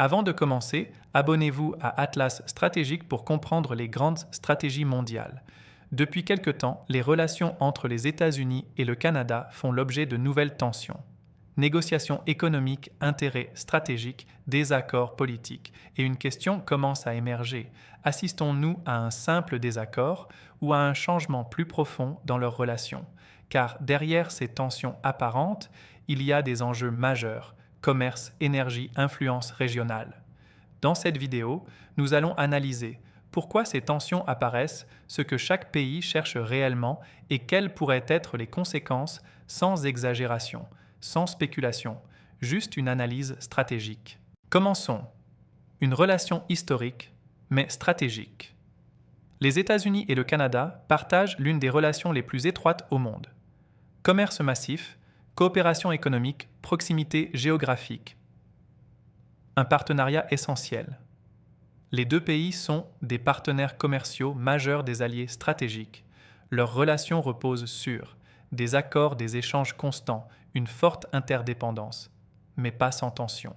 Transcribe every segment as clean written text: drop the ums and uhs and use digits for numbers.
Avant de commencer, abonnez-vous à Atlas Stratégique pour comprendre les grandes stratégies mondiales. Depuis quelque temps, les relations entre les États-Unis et le Canada font l'objet de nouvelles tensions. Négociations économiques, intérêts stratégiques, désaccords politiques, et une question commence à émerger. Assistons-nous à un simple désaccord ou à un changement plus profond dans leurs relations? Car derrière ces tensions apparentes, il y a des enjeux majeurs: commerce, énergie, influence régionale. Dans cette vidéo, nous allons analyser pourquoi ces tensions apparaissent, ce que chaque pays cherche réellement et quelles pourraient être les conséquences, sans exagération, sans spéculation, juste une analyse stratégique. Commençons. Une relation historique, mais stratégique. Les États-Unis et le Canada partagent l'une des relations les plus étroites au monde. Commerce massif, coopération économique, proximité géographique. Un partenariat essentiel. Les deux pays sont des partenaires commerciaux majeurs, des alliés stratégiques. Leurs relations reposent sur des accords, des échanges constants, une forte interdépendance, mais pas sans tension.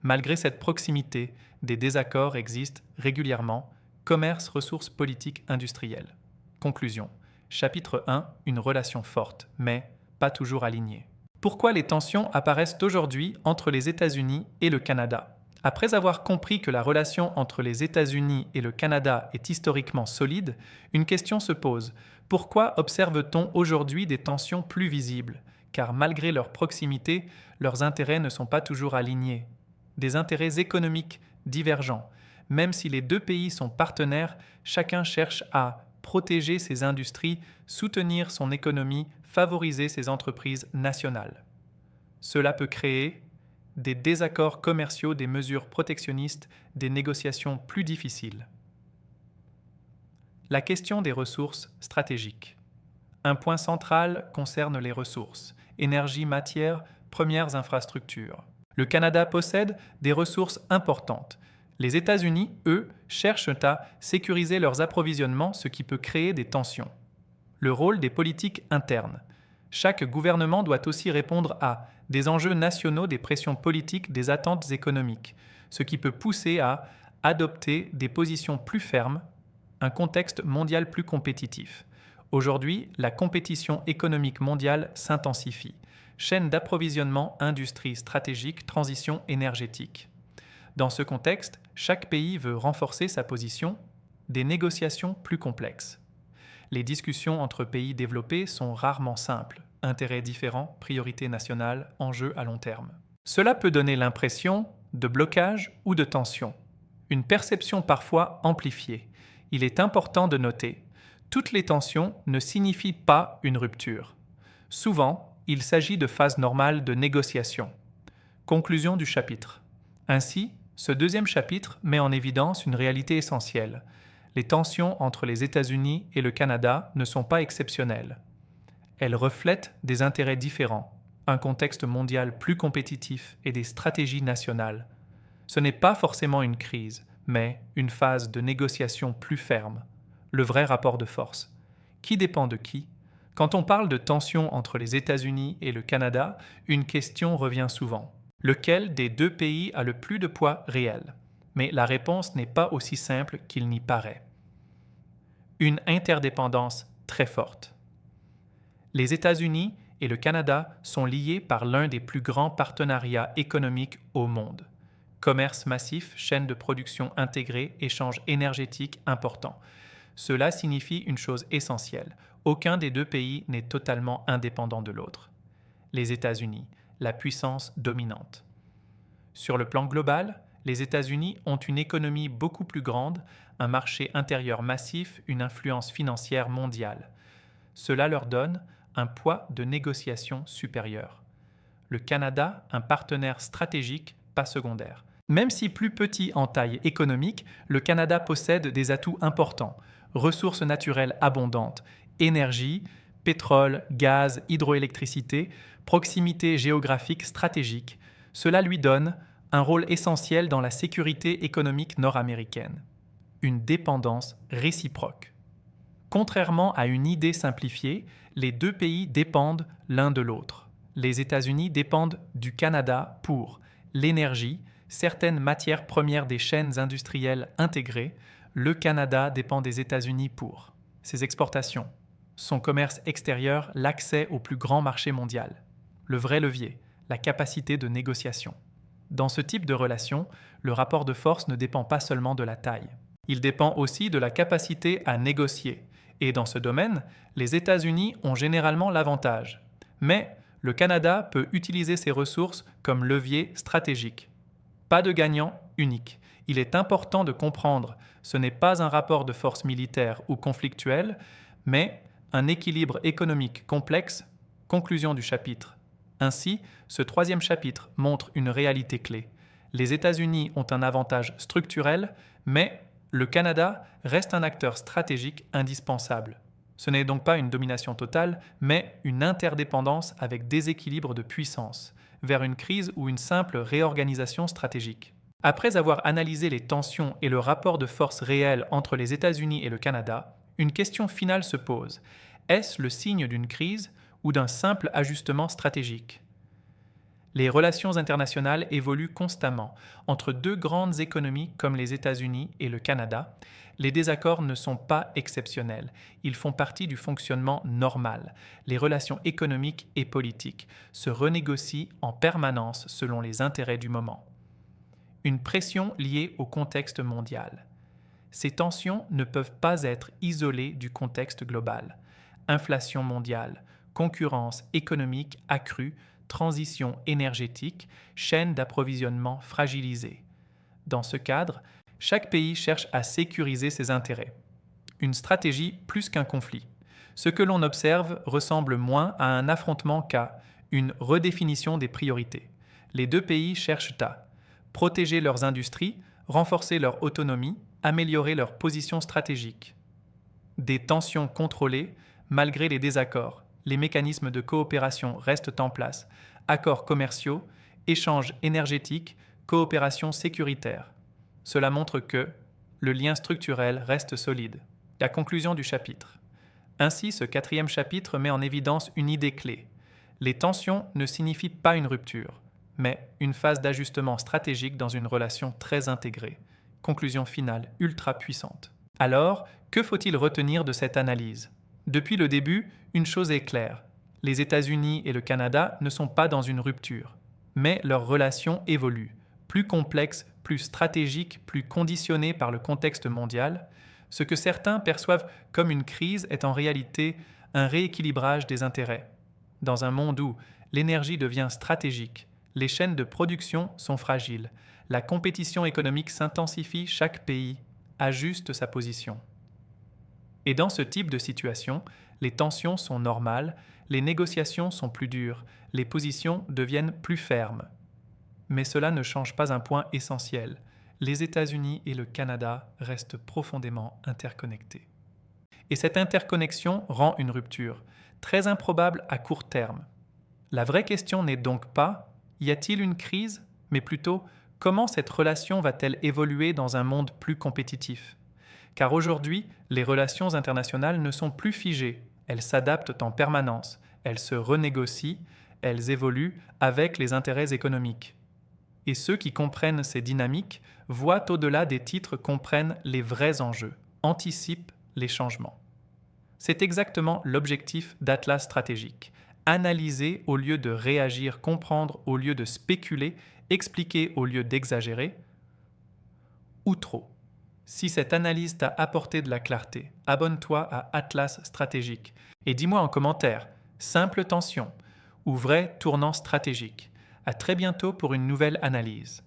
Malgré cette proximité, des désaccords existent régulièrement. Commerce, ressources politiques, industrielles. Conclusion. Chapitre 1. Une relation forte, mais pas toujours alignée. Pourquoi les tensions apparaissent aujourd'hui entre les États-Unis et le Canada ? Après avoir compris que la relation entre les États-Unis et le Canada est historiquement solide, une question se pose. Pourquoi observe-t-on aujourd'hui des tensions plus visibles ? Car malgré leur proximité, leurs intérêts ne sont pas toujours alignés. Des intérêts économiques divergents. Même si les deux pays sont partenaires, chacun cherche à protéger ses industries, soutenir son économie, favoriser ses entreprises nationales. Cela peut créer des désaccords commerciaux, des mesures protectionnistes, des négociations plus difficiles. La question des ressources stratégiques. Un point central concerne les ressources: énergie, matières, premières infrastructures. Le Canada possède des ressources importantes. Les États-Unis, eux, cherchent à sécuriser leurs approvisionnements, ce qui peut créer des tensions. Le rôle des politiques internes. Chaque gouvernement doit aussi répondre à des enjeux nationaux, des pressions politiques, des attentes économiques, ce qui peut pousser à adopter des positions plus fermes, un contexte mondial plus compétitif. Aujourd'hui, la compétition économique mondiale s'intensifie. Chaîne d'approvisionnement, industrie stratégique, transition énergétique. Dans ce contexte, chaque pays veut renforcer sa position, des négociations plus complexes. Les discussions entre pays développés sont rarement simples. Intérêts différents, priorités nationales, enjeux à long terme. Cela peut donner l'impression de blocage ou de tension. Une perception parfois amplifiée. Il est important de noter, toutes les tensions ne signifient pas une rupture. Souvent, il s'agit de phases normales de négociation. Conclusion du chapitre. Ainsi, ce deuxième chapitre met en évidence une réalité essentielle. Les tensions entre les États-Unis et le Canada ne sont pas exceptionnelles. Elles reflètent des intérêts différents, un contexte mondial plus compétitif et des stratégies nationales. Ce n'est pas forcément une crise, mais une phase de négociation plus ferme, le vrai rapport de force. Qui dépend de qui ? Quand on parle de tensions entre les États-Unis et le Canada, une question revient souvent. Lequel des deux pays a le plus de poids réel ? Mais la réponse n'est pas aussi simple qu'il n'y paraît. Une interdépendance très forte. Les États-Unis et le Canada sont liés par l'un des plus grands partenariats économiques au monde. Commerce massif, chaîne de production intégrée, échanges énergétiques importants. Cela signifie une chose essentielle. Aucun des deux pays n'est totalement indépendant de l'autre. Les États-Unis, la puissance dominante. Sur le plan global, les États-Unis ont une économie beaucoup plus grande, un marché intérieur massif, une influence financière mondiale. Cela leur donne un poids de négociation supérieur. Le Canada, un partenaire stratégique, pas secondaire. Même si plus petit en taille économique, le Canada possède des atouts importants: ressources naturelles abondantes, énergie, pétrole, gaz, hydroélectricité, proximité géographique stratégique. Cela lui donne un rôle essentiel dans la sécurité économique nord-américaine. Une dépendance réciproque. Contrairement à une idée simplifiée, les deux pays dépendent l'un de l'autre. Les États-Unis dépendent du Canada pour l'énergie, certaines matières premières des chaînes industrielles intégrées, le Canada dépend des États-Unis pour ses exportations, son commerce extérieur, l'accès au plus grand marché mondial, le vrai levier, la capacité de négociation. Dans ce type de relation, le rapport de force ne dépend pas seulement de la taille. Il dépend aussi de la capacité à négocier. Et dans ce domaine, les États-Unis ont généralement l'avantage. Mais le Canada peut utiliser ses ressources comme levier stratégique. Pas de gagnant unique. Il est important de comprendre, ce n'est pas un rapport de force militaire ou conflictuel, mais un équilibre économique complexe. Conclusion du chapitre. Ainsi, ce troisième chapitre montre une réalité clé. Les États-Unis ont un avantage structurel, mais le Canada reste un acteur stratégique indispensable. Ce n'est donc pas une domination totale, mais une interdépendance avec déséquilibre de puissance, vers une crise ou une simple réorganisation stratégique. Après avoir analysé les tensions et le rapport de force réel entre les États-Unis et le Canada, une question finale se pose. Est-ce le signe d'une crise ou d'un simple ajustement stratégique? Les relations internationales évoluent constamment. Entre deux grandes économies comme les États-Unis et le Canada, les désaccords ne sont pas exceptionnels. Ils font partie du fonctionnement normal. Les relations économiques et politiques se renégocient en permanence selon les intérêts du moment. Une pression liée au contexte mondial. Ces tensions ne peuvent pas être isolées du contexte global. Inflation mondiale, concurrence économique accrue, transition énergétique, chaîne d'approvisionnement fragilisée. Dans ce cadre, chaque pays cherche à sécuriser ses intérêts. Une stratégie plus qu'un conflit. Ce que l'on observe ressemble moins à un affrontement qu'à une redéfinition des priorités. Les deux pays cherchent à protéger leurs industries, renforcer leur autonomie, améliorer leur position stratégique. Des tensions contrôlées, malgré les désaccords. Les mécanismes de coopération restent en place. Accords commerciaux, échanges énergétiques, coopération sécuritaire. Cela montre que le lien structurel reste solide. La conclusion du chapitre. Ainsi, ce quatrième chapitre met en évidence une idée clé. Les tensions ne signifient pas une rupture, mais une phase d'ajustement stratégique dans une relation très intégrée. Conclusion finale ultra puissante. Alors, que faut-il retenir de cette analyse? Depuis le début, une chose est claire. Les États-Unis et le Canada ne sont pas dans une rupture, mais leurs relations évoluent, plus complexes, plus stratégiques, plus conditionnées par le contexte mondial. Ce que certains perçoivent comme une crise est en réalité un rééquilibrage des intérêts. Dans un monde où l'énergie devient stratégique, les chaînes de production sont fragiles, la compétition économique s'intensifie, chaque pays ajuste sa position. Et dans ce type de situation, les tensions sont normales, les négociations sont plus dures, les positions deviennent plus fermes. Mais cela ne change pas un point essentiel. Les États-Unis et le Canada restent profondément interconnectés. Et cette interconnexion rend une rupture, très improbable à court terme. La vraie question n'est donc pas « y a-t-il une crise ?», mais plutôt « comment cette relation va-t-elle évoluer dans un monde plus compétitif ?» Car aujourd'hui, les relations internationales ne sont plus figées, elles s'adaptent en permanence, elles se renégocient, elles évoluent avec les intérêts économiques. Et ceux qui comprennent ces dynamiques voient au-delà des titres, comprennent les vrais enjeux, anticipent les changements. C'est exactement l'objectif d'Atlas stratégique. Analyser au lieu de réagir, comprendre au lieu de spéculer, expliquer au lieu d'exagérer, ou trop. Si cette analyse t'a apporté de la clarté, abonne-toi à Atlas Stratégique et dis-moi en commentaire, simple tension ou vrai tournant stratégique. À très bientôt pour une nouvelle analyse.